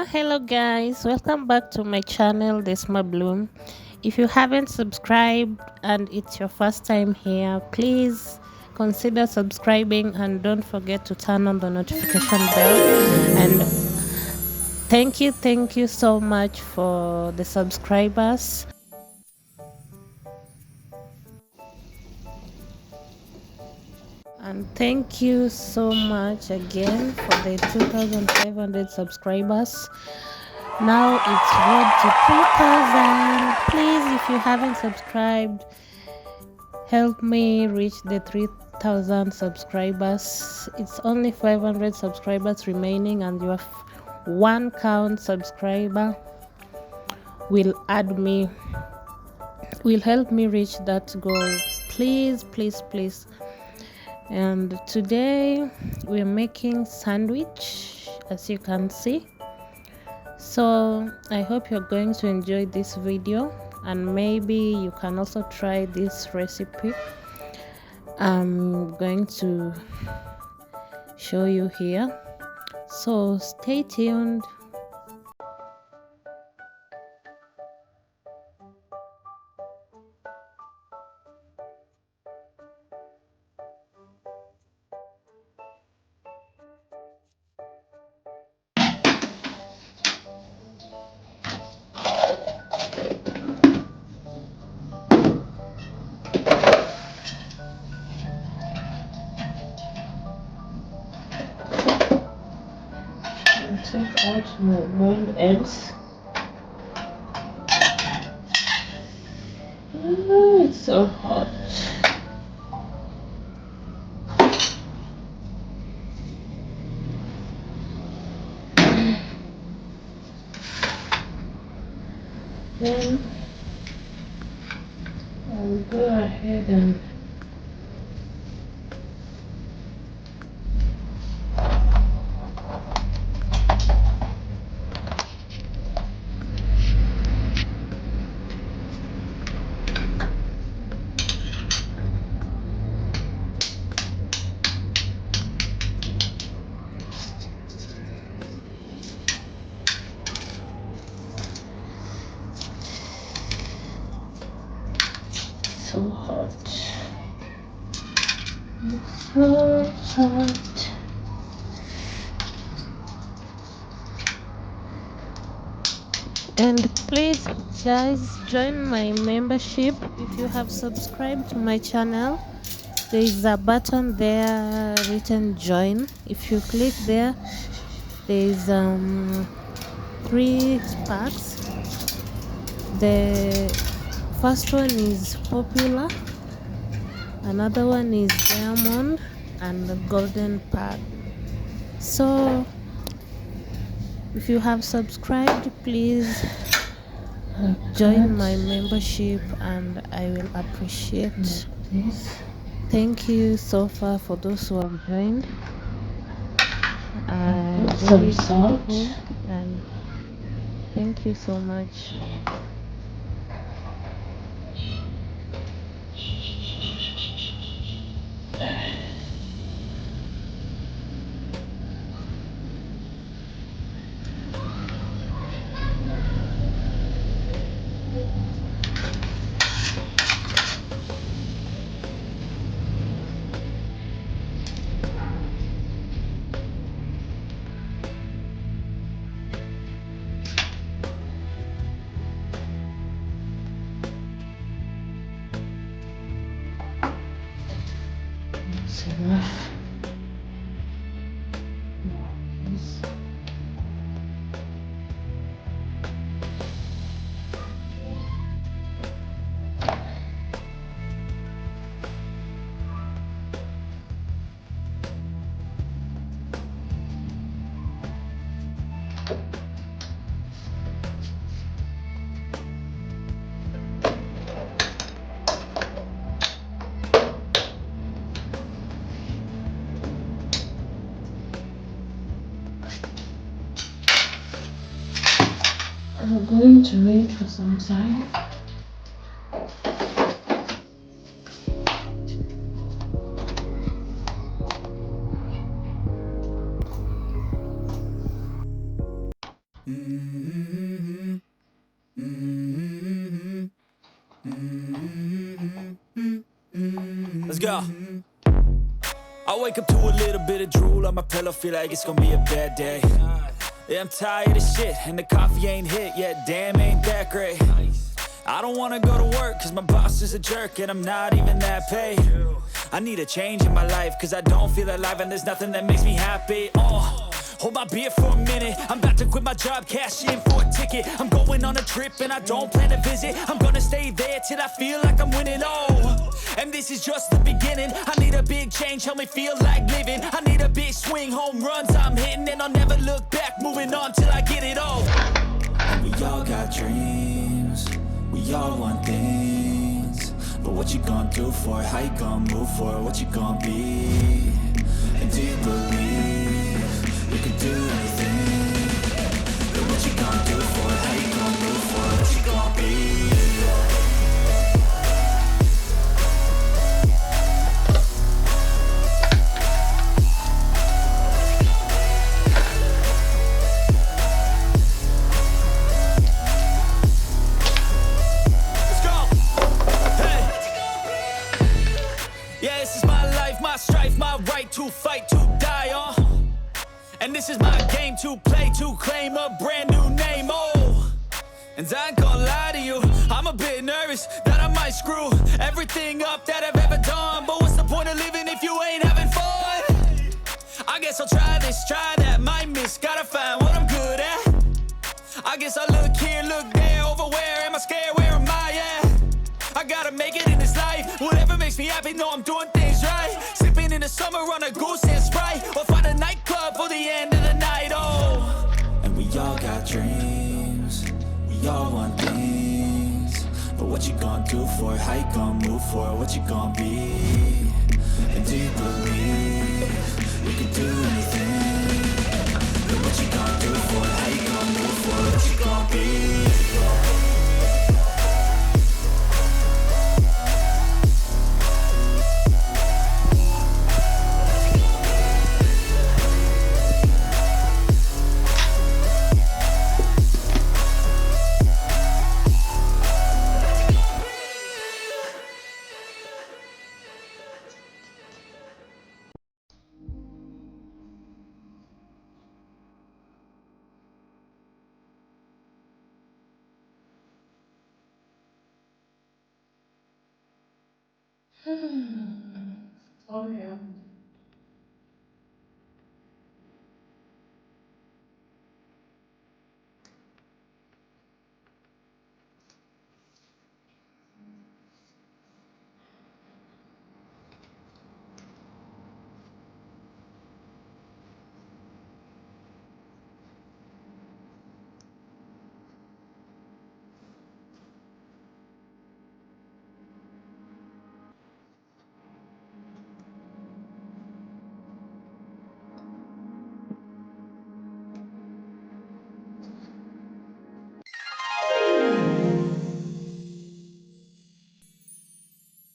Hello guys, welcome back to my channel Desma Bloom. If you haven't subscribed and it's your first time here, please consider subscribing and don't forget to turn on the notification bell. And thank you so much for the subscribers. And thank you so much again for the 2,500 subscribers. Now it's road to 3,000. Please, if you haven't subscribed, help me reach the 3,000 subscribers. It's only 500 subscribers remaining, and your one count subscriber will help me reach that goal. Please. And today we're making sandwich, as you can see. So I hope you're going to enjoy this video, and maybe you can also try this recipe I'm going to show you here. So stay tuned. Take out my boiled eggs. Oh, it's so hot. Then I'll go ahead and so hot. It's so hot. And please guys, join my membership. If you have subscribed to my channel, there is a button there written join. If you click there, there is 3 packs. The first one is popular, another one is diamond, and the golden pack. So if you have subscribed, please join my membership and I will appreciate this. Thank you so far for those who have joined. Some salt, and thank you so much. That's enough. I'm going to wait for some time. Let's go. I wake up to a little bit of drool on my pillow, feel like it's gonna be a bad day. Yeah, I'm tired of shit, and the coffee ain't hit yet, damn, ain't that great. I don't wanna go to work, cause my boss is a jerk, and I'm not even that paid. I need a change in my life, cause I don't feel alive, and there's nothing that makes me happy. Hold my beer for a minute, I'm about to quit my job, cash in for a ticket. I'm going on a trip, and I don't plan to visit. I'm gonna stay there till I feel like I'm winning, and this is just the beginning. I need a big change, help me feel like living. I need a big swing, home runs I'm hitting, and I'll never look back, moving on till I get it all. And we all got dreams, we all want things, but what you gonna do for it? How you gonna move for it? What you gonna be? And do you believe you can do anything? But what you gonna do for it? How you gonna move for it? What you gonna be? My strife, my right to fight, to die on. And this is my game to play, to claim a brand new name, And I ain't gonna lie to you, I'm a bit nervous that I might screw everything up that I've ever done. But what's the point of living if you ain't having fun? I guess I'll try this, try that, might miss, gotta find what I'm good at. I guess I look here, look there, over where am I scared, where am I at? I gotta make it in this life, whatever makes me happy, know I'm doing things right. Sipping in the summer on a goose and Sprite, or find a nightclub for the end of the night, And we all got dreams, we all want things, but what you gonna do for it? How you gonna move for it? What you gonna be? And do you believe you can do anything? But what you gonna do for it? How you gonna move for it? What you gonna be? Okay.